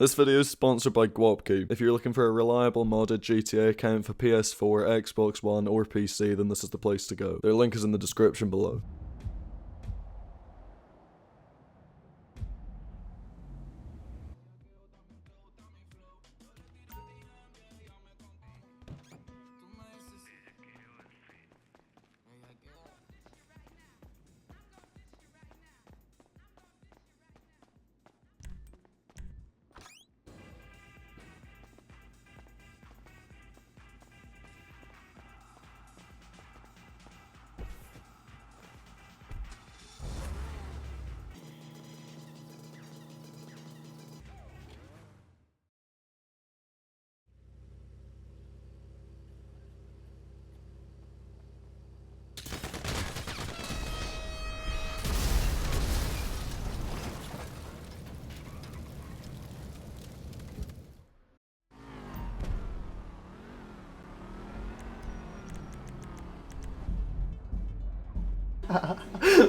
This video is sponsored by Gwobku. If you're looking for a reliable modded GTA account for PS4, Xbox One, or PC, then this is the place to go. Their link is in the description below.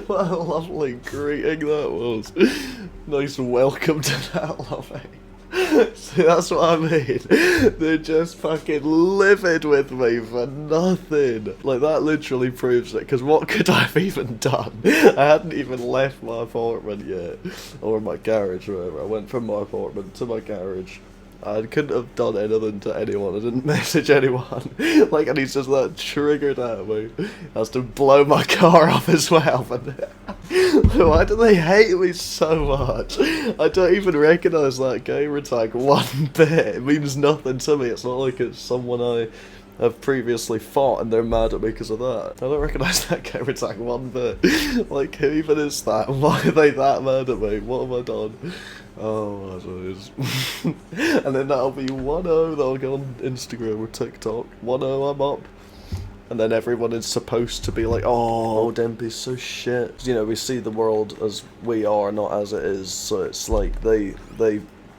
What a lovely greeting that was. Nice welcome to that, lovely. See, that's what I mean. They're just fucking livid with me for nothing. Like, that literally proves it, because what could I have even done? I hadn't even left my apartment yet. Or my garage, or whatever. I went from my apartment to my garage. I couldn't have done anything to anyone. I didn't message anyone. Like, and he's just that triggered at me. Has to blow my car up as well. But why do they hate me so much? I don't even recognise that gamer tag one bit. It means nothing to me. It's not like it's someone I have previously fought and they're mad at me because of that. I don't recognise that gamer tag one bit. Like, who even is that? Why are they that mad at me? What have I done? Oh, as always. And then that'll be 1-0, that'll go on Instagram or TikTok. 1-0, I'm up. And then everyone is supposed to be like, oh, Dempy's so shit. You know, we see the world as we are, not as it is. So it's like they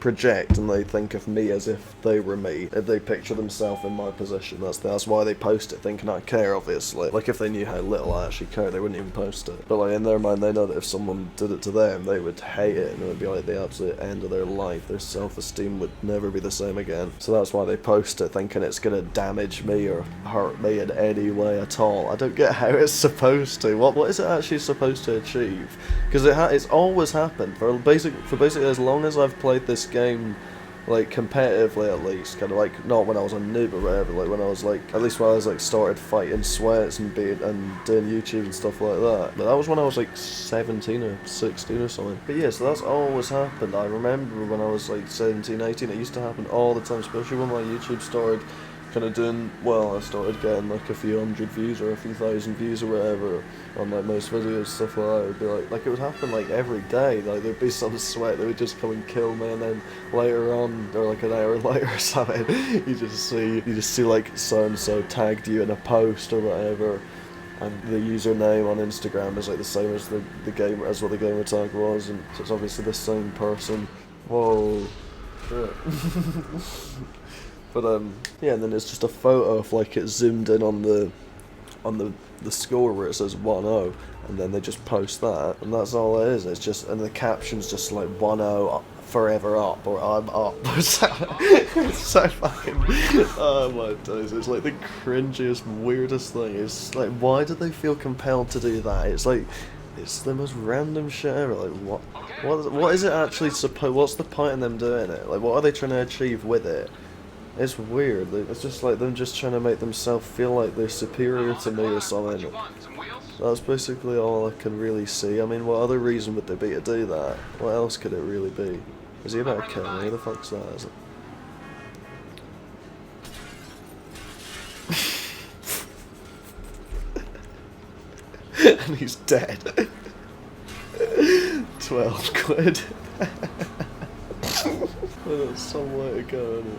project and they think of me as if they were me. If they picture themselves in my position, that's why they post it, thinking I care, obviously. Like, if they knew how little I actually care, they wouldn't even post it. But like, in their mind, they know that if someone did it to them, they would hate it and it would be like the absolute end of their life. Their self-esteem would never be the same again. So that's why they post it, thinking it's gonna damage me or hurt me in any way at all. I don't get how it's supposed to. What is it actually supposed to achieve? Because it's always happened for basically as long as I've played this game, like competitively at least, kind of like not when I was a noob or whatever, like when I was like, at least when I was like started fighting sweats and doing YouTube and stuff like that. But that was when I was like 17 or 16 or something. But yeah, so that's always happened. I remember when I was like 17, 18, it used to happen all the time, especially when my YouTube started kind of doing well. I started getting like a few hundred views or a few thousand views or whatever on like most videos, stuff like that. It would be like it would happen like every day. Like there'd be some sweat that would just come and kill me, and then later on, or like an hour later or something, you just see like so and so tagged you in a post or whatever, and the username on Instagram is like the same as the gamer, as what the gamer tag was, and so it's obviously the same person. Whoa, shit. But yeah, and then it's just a photo of like it zoomed in on the score where it says 1-0, and then they just post that, and that's all it is. It's just, and the caption's just like 1-0 forever up, or I'm up. It's so fucking, oh my days, it's like the cringiest, weirdest thing. It's like, why do they feel compelled to do that? It's like, it's the most random shit ever. Like, what is it actually what's the point in them doing it? Like, what are they trying to achieve with it? It's weird. It's just like them just trying to make themselves feel like they're superior to me or something. That's basically all I can really see. I mean, what other reason would there be to do that? What else could it really be? Is he about to kill me? Who the fuck's that? Is it? And he's dead. 12 quid. Well, that's some way to go, isn't it?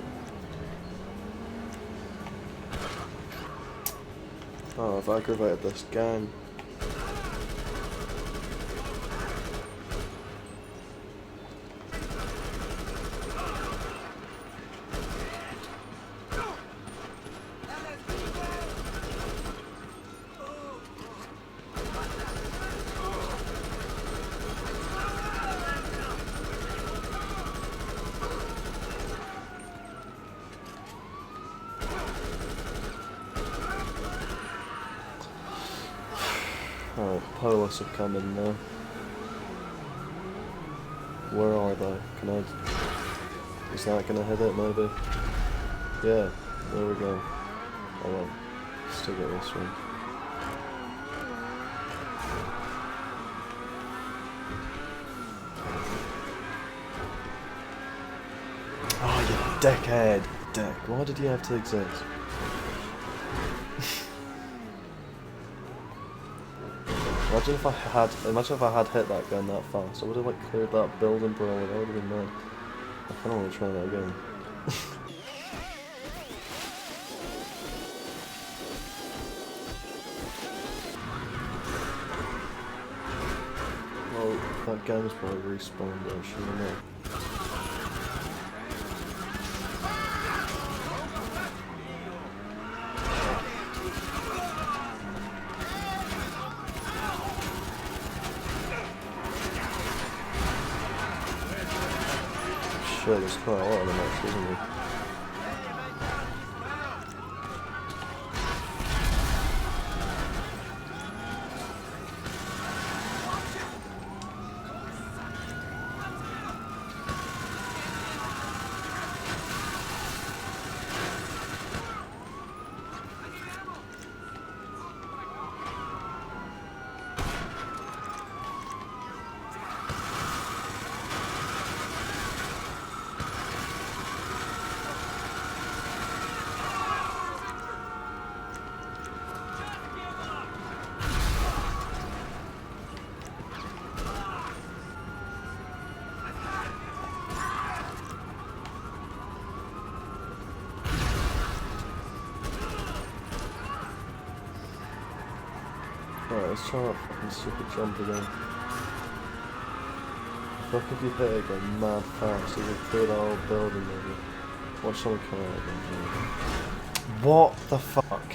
Oh, I've aggravated this gang. police have come in now. Where are they? Can I... Is that gonna hit it, maybe? Yeah, there we go. Oh well, still get this one. Oh, you dickhead! Dick, why did you have to exist? Imagine if I had hit that gun that fast. I would have like cleared that building probably. That would have been mad. I kind of want to try that again. Well, that game's probably respawned actually, isn't it? Shit, there's quite a lot of them actually, isn't there? Alright, let's try that fucking stupid jump again. Fuck if you hit it go mad fast, you can clear that whole building maybe. Watch someone come out again. What the fuck?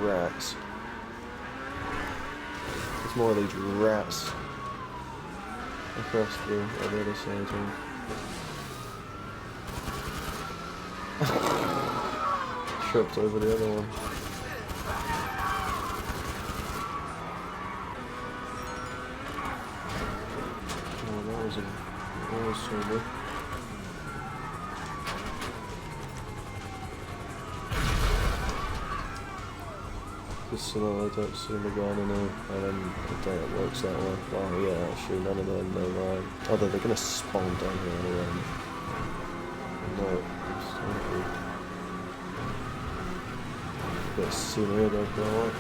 Rats. There's more of these rats across the other side here. Tripped over the other one. Oh, that was so good. Just so that I don't see them again and then I don't it works that way. Oh yeah, actually none of them know why. Although they're gonna spawn down here anyway. No, it's not good. Bit sooner though, but alright.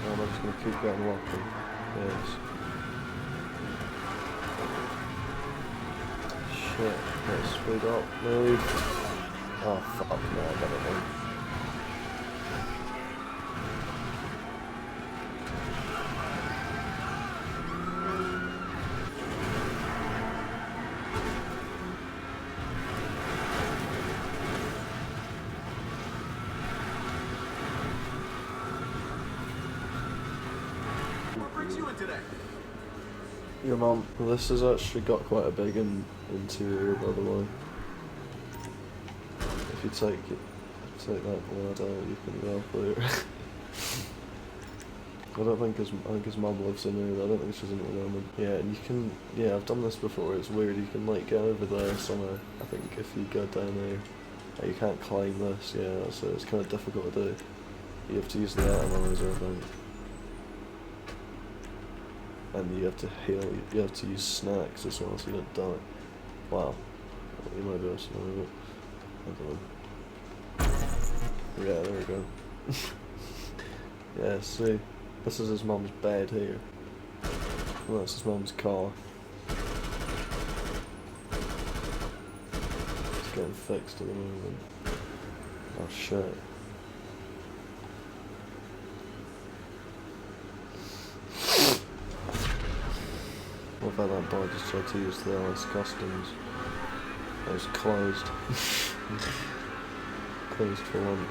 I'm just gonna keep getting lucky. Yes. Shit, let's speed up, move. Oh fuck, no, I got it wrong. Your mum. Well, this has actually got quite a big interior, by the way. If you take that blood out, you can go clear. I think his mum lives in here. I don't think she's in it at the moment. Yeah, and you can. Yeah, I've done this before. It's weird. You can like get over there somehow. I think if you go down there, you can't climb this. Yeah, so it's kind of difficult to do. You have to use the atomizer, I think. And you have to heal, you have to use snacks as well so you don't die. Wow. You might be able to move it. I don't know. Yeah, there we go. Yeah, see, this is his mum's bed here. And that's his mum's car. It's getting fixed at the moment. Oh shit. What about that boy just tried to use the LS Customs? It was closed. Closed for lunch.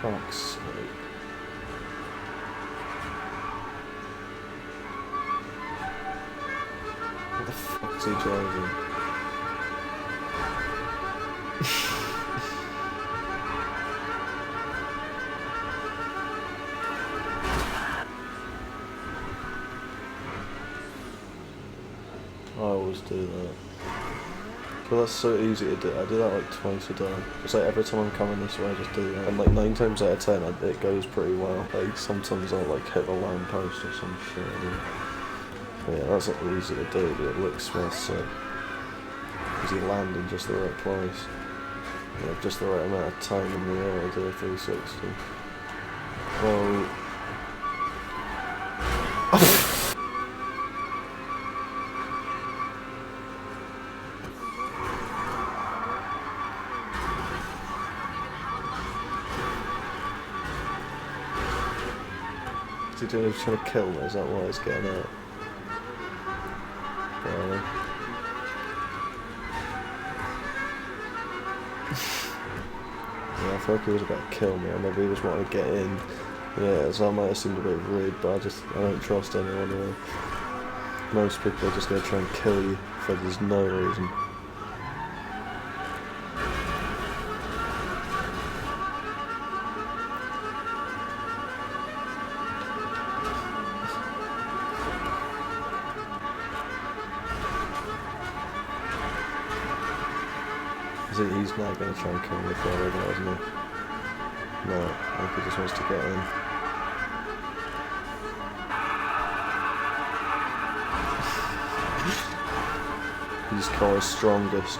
Fuck's sake. What the fuck's he driving? I always do that. But that's so easy to do. I do that like twice a day. It's like every time I'm coming this way I just do that. And like 9 times out of 10 it goes pretty well. Like sometimes I'll like hit a lamppost or some shit. But yeah, that's like easy to do, but it looks well sick. Because you land in just the right place. You have just the right amount of time in the air to do a 360. Well... Is he doing? He's trying to kill me? Is that why he's getting out? Yeah, I feel like he was about to kill me, or maybe he just wanted to get in. Yeah, so I might have seemed a bit rude, but I don't trust anyone really. Most people are just going to try and kill you for there's no reason. He's not going to try and kill me for it, isn't he? No, I think he just wants to get in. Whose car is strongest?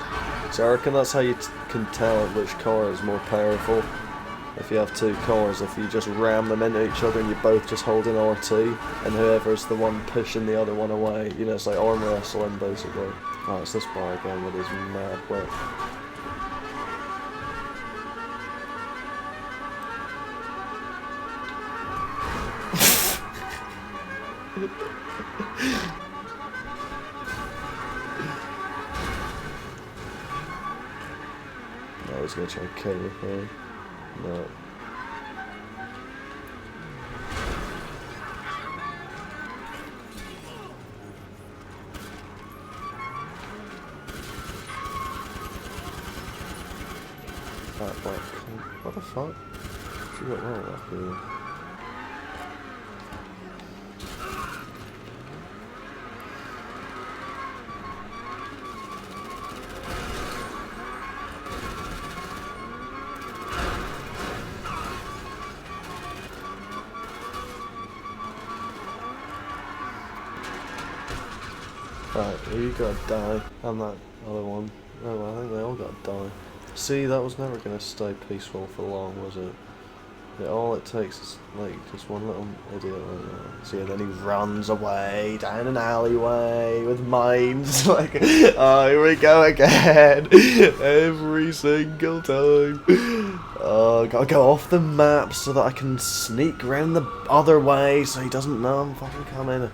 So I reckon that's how you can tell which car is more powerful. If you have 2 cars, if you just ram them into each other and you're both just holding RT, and whoever's the one pushing the other one away, you know, it's like arm wrestling basically. Oh, it's this bar again with his mad whip. No, he's gonna try and kill me, right? No. Fat black cunt. What the fuck? She got wrong after you. Right, well, you gotta die. And that other one. Oh, well, I think they all gotta die. See, that was never gonna stay peaceful for long, was it? All it takes is, like, just one little idiot like that. See, and then he runs away down an alleyway with mines. Like, oh, here we go again. Every single time. Oh, gotta go off the map so that I can sneak around the other way so he doesn't know I'm fucking coming.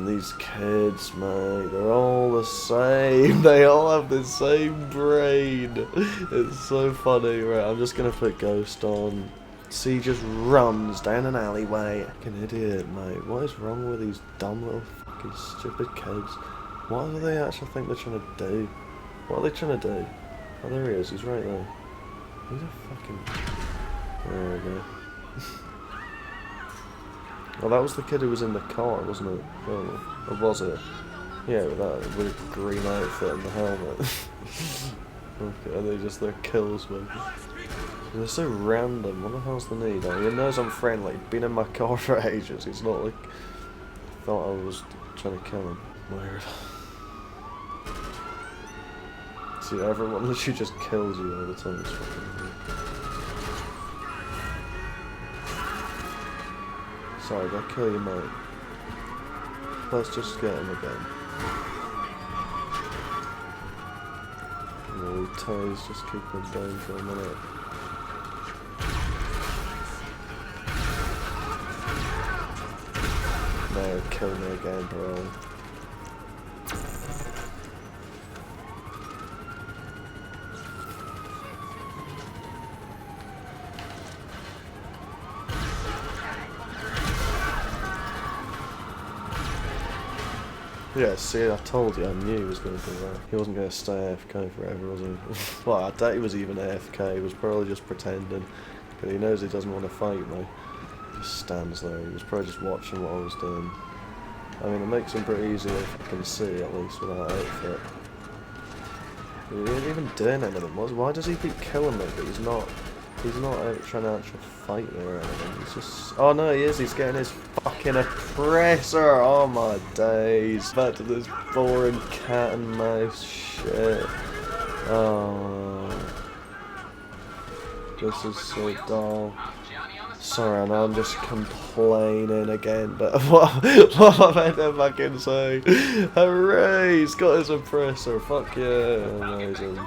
These kids, mate, they're all the same. They all have the same brain. It's so funny, right? I'm just gonna put Ghost on. See, he just runs down an alleyway. Like an idiot, mate. What is wrong with these dumb little fucking stupid kids? What do they actually think they're trying to do? What are they trying to do? Oh, there he is. He's right there. He's a fucking... There we go. Well, that was the kid who was in the car, wasn't it? Oh, or was it? Yeah, with that with a green outfit and the helmet. Okay, and they just, their kills me. They're so random, what the hell's the need? He knows I'm friendly, been in my car for ages, he's not like... Thought I was trying to kill him. Weird. See, everyone literally just kills you all the time, it's fucking weird. Sorry, did I kill your mate? Let's just get him again. toes, just keep them going for a minute. No, kill me again, bro. Yeah, see, I told you, I knew he was going to do that. He wasn't going to stay AFK forever, was he? Well, I doubt he was even AFK, he was probably just pretending. Because he knows he doesn't want to fight me. He just stands there, he was probably just watching what I was doing. I mean, it makes him pretty easy if you can see, at least, with that outfit. He ain't even doing anything. Why does he keep killing me? But he's not out trying to actually fight me or anything. He's just... Oh no, he is. He's getting his fucking oppressor. Oh my days. Back to this boring cat and mouse shit. Oh. This is so dull. Sorry, I know I'm just complaining again, but what am I meant to fucking say? Hooray! He's got his oppressor. Fuck yeah. Amazing.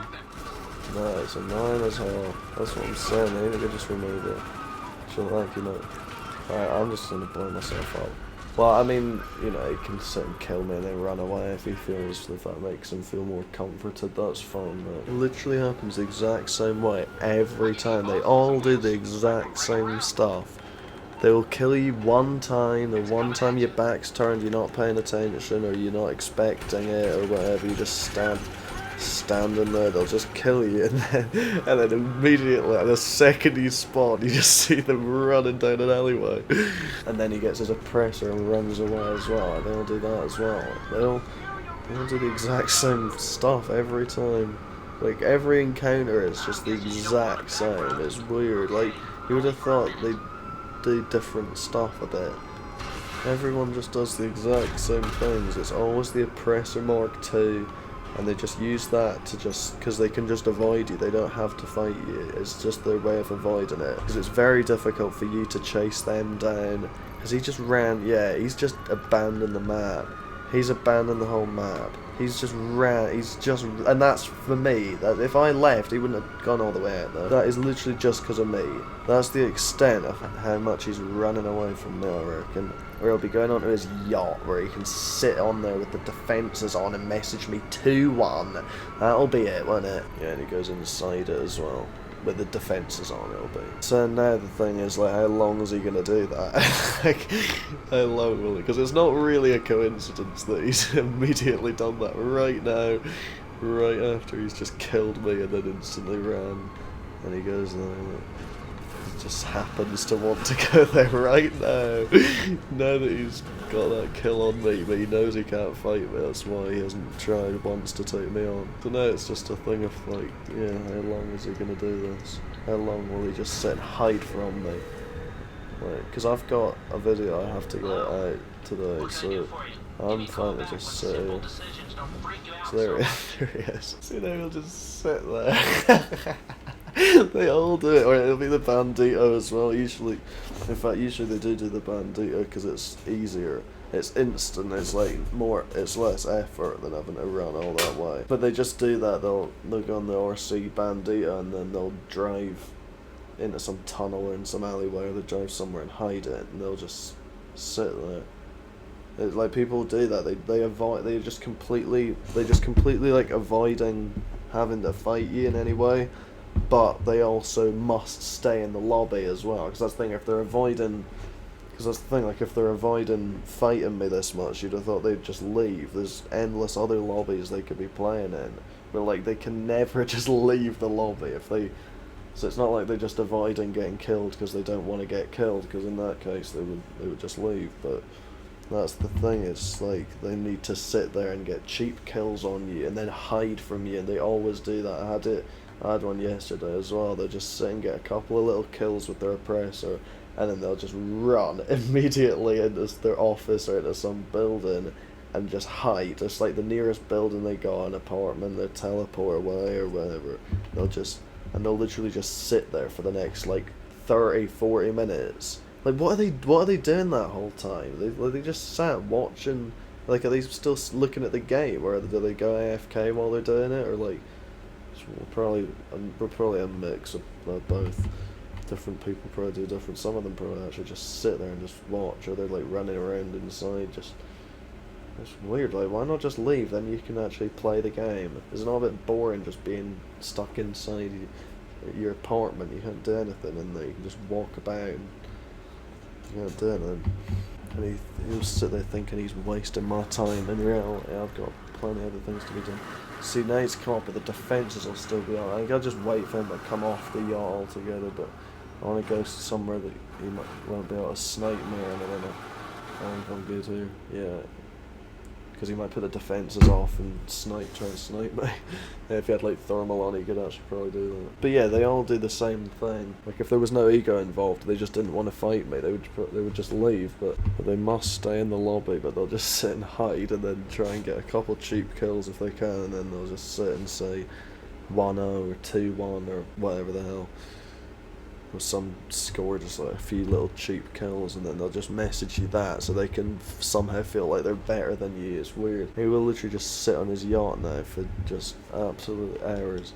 No, it's annoying as hell. That's what I'm saying. I think I just remove it. Shouldn't like, you know. Alright, I'm just gonna blow myself up. Well, I mean, you know, he can sit and kill me and then run away if he feels, if that makes him feel more comforted, that's fine, but it literally happens the exact same way every time. They all do the exact same stuff. They will kill you one time, the one time your back's turned, you're not paying attention, or you're not expecting it, or whatever, you just standing there, they'll just kill you, and then immediately, the second you spawn, you just see them running down an alleyway. And then he gets his oppressor and runs away as well, and they'll do that as well. They'll do the exact same stuff every time. Like, every encounter is just the exact same. It's weird. Like, you would have thought they'd do different stuff a bit. Everyone just does the exact same things. It's always the oppressor Mark II. And they just use that to just, because they can just avoid you, they don't have to fight you, it's just their way of avoiding it. Because it's very difficult for you to chase them down, because he just ran, yeah, he's just abandoned the map. He's abandoned the whole map. He's just ran, and that's for me, that if I left, he wouldn't have gone all the way out there. That is literally just because of me. That's the extent of how much he's running away from me, I reckon. Or he'll be going onto his yacht, where he can sit on there with the defences on and message me 2-1. That'll be it, won't it? Yeah, and he goes inside it as well. With the defences on, it'll be. So now the thing is, like, how long is he going to do that? Like, how long will he? Because it's not really a coincidence that he's immediately done that right now, right after he's just killed me and then instantly ran. And he goes there. He just happens to want to go there right now. Now that he's got that kill on me, but he knows he can't fight me, that's why he hasn't tried once to take me on. So now it's just a thing of like, yeah, how long is he going to do this? How long will he just sit and hide from me? Like, because I've got a video I have to get out today, so I'm fine to just sit here. So there he is. See, now he'll just sit there. They all do it, or it'll be the bandito as well. Usually, in fact, usually they do the bandito because it's easier. It's instant. It's like it's less effort than having to run all that way. But they just do that. They'll go on the RC bandito and then they'll drive into some tunnel or in some alleyway, or they drive somewhere and hide it, and they'll just sit there. It's like people do that. They just completely like avoiding having to fight you in any way. But they also must stay in the lobby as well, because that's the thing, if they're avoiding fighting me this much, you'd have thought they'd just leave. There's endless other lobbies they could be playing in, but like, they can never just leave the lobby so it's not like they're just avoiding getting killed because they don't want to get killed, because in that case they would just leave. But that's the thing, it's like they need to sit there and get cheap kills on you and then hide from you, and they always do that. I had one yesterday as well. They'll just sit and get a couple of little kills with their oppressor, and then they'll just run immediately into their office or into some building and just hide. Just like the nearest building they got, an apartment, they teleport away or whatever. They'll literally just sit there for the next like 30-40 minutes. Like, what are they doing that whole time? They just sat watching. Like, are they still looking at the game, or do they go AFK while they're doing it, or like? So we're probably a mix of both. Different people probably do different. Some of them probably actually just sit there and just watch, or they're like running around inside. Just it's weird. Like, why not just leave? Then you can actually play the game. Isn't it a bit boring just being stuck inside your apartment? You can't do anything in there. You can just walk about. And you can't do anything. And he'll sit there thinking he's wasting my time. In reality, I've got plenty of other things to be doing. See, now he's come up, but the defences will still be on. I think I'll just wait for him to come off the yacht altogether, but I want to go somewhere that he won't be able to snipe me or anything. I think I'm good here. Yeah. Because he might put the defences off and try and snipe me. If he had like thermal on, he could actually probably do that. But yeah, they all do the same thing. Like if there was no ego involved, they just didn't want to fight me, they would just leave. But they must stay in the lobby, but they'll just sit and hide and then try and get a couple cheap kills if they can, and then they'll just sit and say 1-0 or 2-1 or whatever the hell. Or some score, just like a few little cheap kills, and then they'll just message you that so they can somehow feel like they're better than you. It's weird. He will literally just sit on his yacht now for just absolute hours.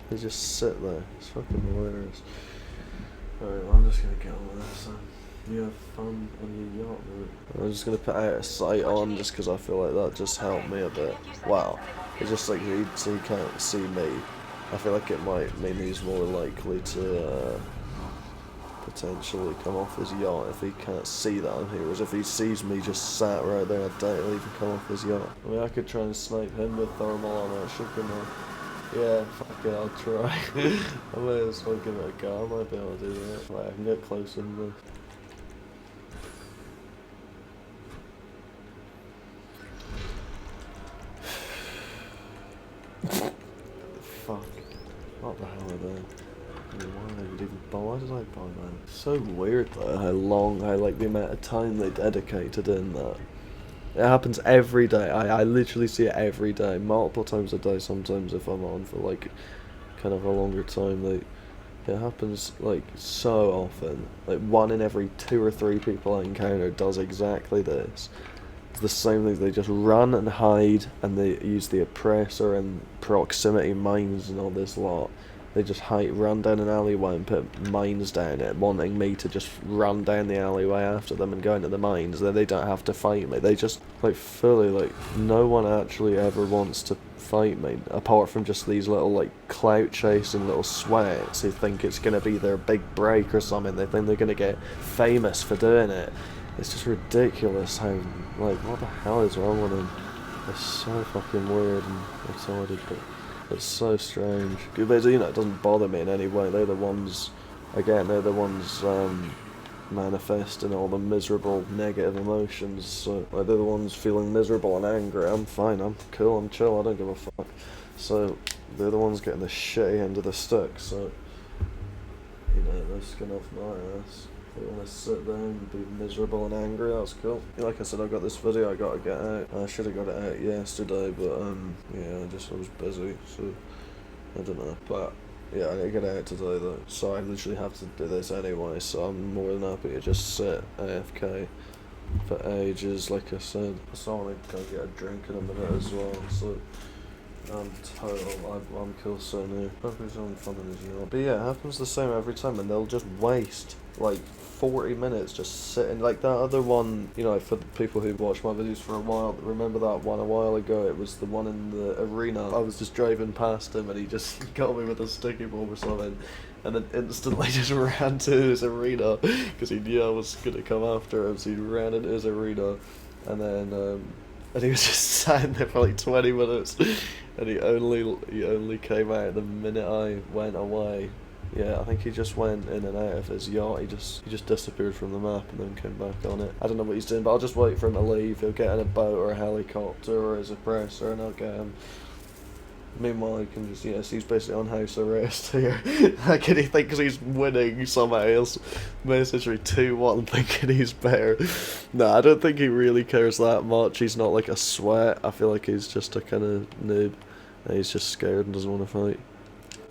They just sit there. It's fucking hilarious. Alright, well, I'm just gonna get on with this. You have fun on your yacht, mate. I'm just gonna put out of sight on just because I feel like that just helped me a bit. Wow. It's just like he can't see me. I feel like it might mean he's more likely to potentially come off his yacht if he can't see that I'm here. Whereas if he sees me just sat right there, I doubt he'll even come off his yacht. I mean, I could try and snipe him with thermal on it, shouldn't I? Yeah, fuck it, I'll try. I might as well give it a go. I might be able to do that. Right, I can get closer than this. Fuck. What the hell are they? Why did I buy that? So weird though, how like the amount of time they dedicated in that. It happens every day. I literally see it every day, multiple times a day. Sometimes if I'm on for like kind of a longer time, it happens like so often. Like 1 in every 2 or 3 people I encounter does exactly this. It's the same thing. They just run and hide, and they use the oppressor and proximity mines and all this lot. They just run down an alleyway and put mines down it, wanting me to just run down the alleyway after them and go into the mines. Then they don't have to fight me. They just, like, fully, like, no one actually ever wants to fight me, apart from just these little, like, clout chasing little sweats who think it's going to be their big break or something. They think they're going to get famous for doing it. It's just ridiculous how, like, what the hell is wrong with them? It's so fucking weird and retarded, but it's so strange. You know, it doesn't bother me in any way. They're the ones manifesting all the miserable, negative emotions. So like, they're the ones feeling miserable and angry. I'm fine. I'm cool. I'm chill. I don't give a fuck. So they're the ones getting the shitty end of the stick. So you know, they're skin off my ass. They want to sit there and be miserable and angry. That's cool. Like I said, I've got this video I got to get out. I should have got it out yesterday, but yeah, I was busy, so I don't know. But yeah, I need to get it out today though. So I literally have to do this anyway. So I'm more than happy to just sit AFK for ages, like I said. So I want to go get a drink in a minute as well. So I'm cool so new. Hope he's having fun in his yacht. But yeah, it happens the same every time, and they'll just waste like 40 minutes just sitting. Like that other one, you know, for the people who watch my videos for a while, remember that one a while ago? It was the one in the arena. I was just driving past him and he just got me with a sticky bomb or something, and then instantly just ran to his arena because he knew I was gonna come after him, so he ran into his arena, and then and he was just sat there for like 20 minutes, and he only came out the minute I went away. Yeah, I think he just went in and out of his yacht. He just disappeared from the map and then came back on it. I don't know what he's doing, but I'll just wait for him to leave. He'll get in a boat or a helicopter or his oppressor, and I'll get him. Meanwhile, he can just, yes, he's basically on house arrest here. Like, he thinks he's winning somehow. He'll message me 2-1 thinking he's better. No, I don't think he really cares that much. He's not like a sweat. I feel like he's just a kind of noob. And he's just scared and doesn't want to fight.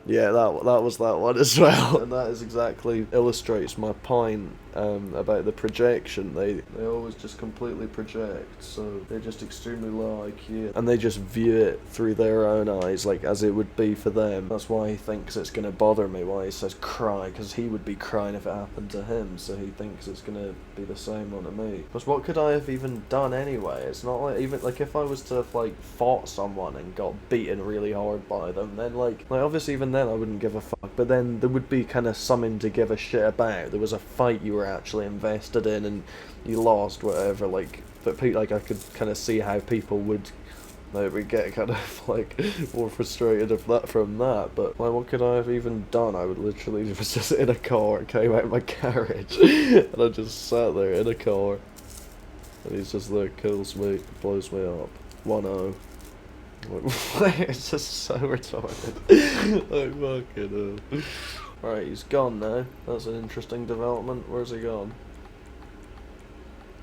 Yeah, that was that one as well. And that is exactly illustrates my point about the projection. They always just completely project, so they're just extremely low IQ, and they just view it through their own eyes, like as it would be for them. That's why he thinks it's gonna bother me. Why he says cry, because he would be crying if it happened to him. So he thinks it's gonna be the same on to me. Because what could I have even done anyway? It's not like even like if I was to have like fought someone and got beaten really hard by them, then like obviously even then I wouldn't give a fuck. But then there would be kind of something to give a shit about. There was a fight you were actually invested in and you lost, whatever. Like, but like I could kind of see how people would maybe get kind of like more frustrated if that from that. But like, what could I have even done? I would literally was just in a car, came out of my garage, and I just sat there in a car, and he's just there, kills me, blows me up, 1-0. It's just so retarded. I fucking hell. Right, he's gone now. That's an interesting development. Where's he gone?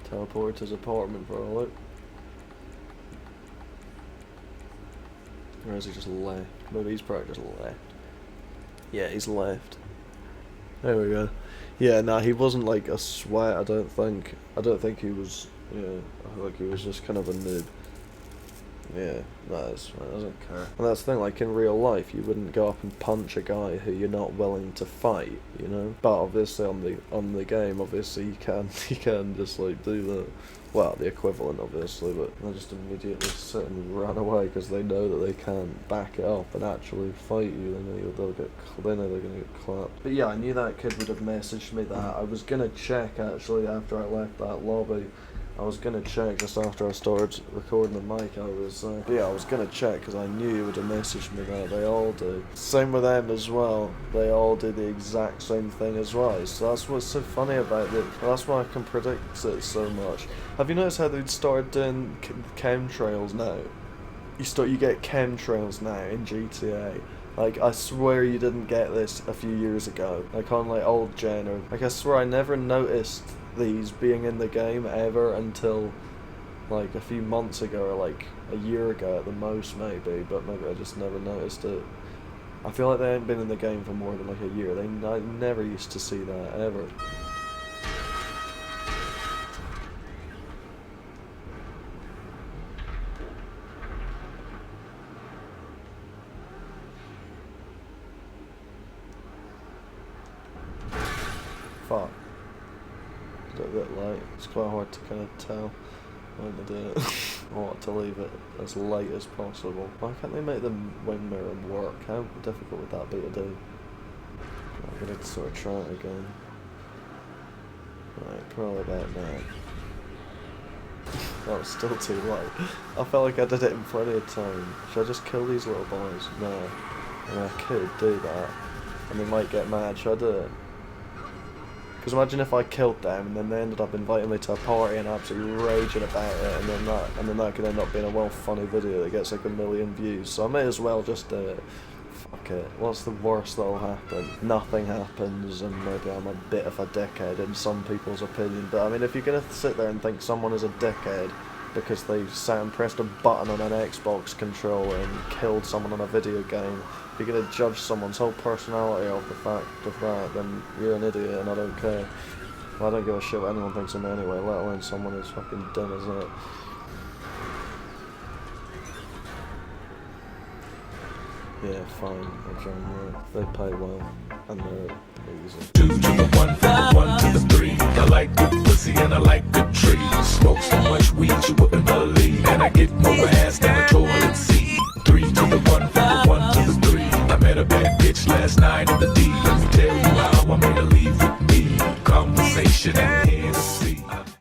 Teleported to his apartment for a look. Or has he just left? Maybe he's probably just left. Yeah, he's left. There we go. Yeah, nah, he wasn't like a sweat, I don't think. I don't think he was, yeah, I think he was just kind of a noob. Yeah, that doesn't care. And that's the thing, like in real life, you wouldn't go up and punch a guy who you're not willing to fight, you know? But obviously on the game, obviously you can just like do that. Well, the equivalent obviously, but they just immediately sit and run away because they know that they can't back it up and actually fight you. They know they're gonna get clapped. But yeah, I knew that kid would have messaged me that. I was gonna check actually after I left that lobby. I was gonna check just after I started recording the mic. I was gonna check because I knew he would have messaged me that. They all do. Same with them as well. They all do the exact same thing as well. So that's what's so funny about it. That's why I can predict it so much. Have you noticed how they'd started doing chemtrails now? You get chemtrails now in GTA. Like, I swear you didn't get this a few years ago. Like on like old gen, or like I swear I never noticed these being in the game ever until like a few months ago, or like a year ago at the most maybe, but maybe I just never noticed it. I feel like they haven't been in the game for more than like a year. I never used to see that ever. Fuck. It's a bit light. It's quite hard to kind of tell when to do it. I want to leave it as light as possible. Why can't they make the wing mirror work? How difficult would that be to do? I'm gonna sort of try it again. Right, probably about now. That was still too light. I felt like I did it in plenty of time. Should I just kill these little boys? No. I mean, I could do that, and they might get mad. Should I do it? Because imagine if I killed them and then they ended up inviting me to a party and absolutely raging about it, and then that could end up being a well funny video that gets like 1 million views. So I may as well just do it. Fuck it. What's the worst that'll happen? Nothing happens, and maybe I'm a bit of a dickhead in some people's opinion. But I mean, if you're gonna sit there and think someone is a dickhead because they sat and pressed a button on an Xbox controller and killed someone on a video game, if you're going to judge someone's whole personality off the fact of that, then you're an idiot, and I don't care. Well, I don't give a shit what anyone thinks of me anyway, let alone someone as fucking dumb as that. Yeah, fine, I'll try and work. They pay well, and they're easy. 2 to the 1 to the 3. I like good pussy and I like good trees. Smoke so much weed you wouldn't believe, and I get more ass than a toilet seat. 3 to the 1 to the 3. I met a bad bitch last night in the D.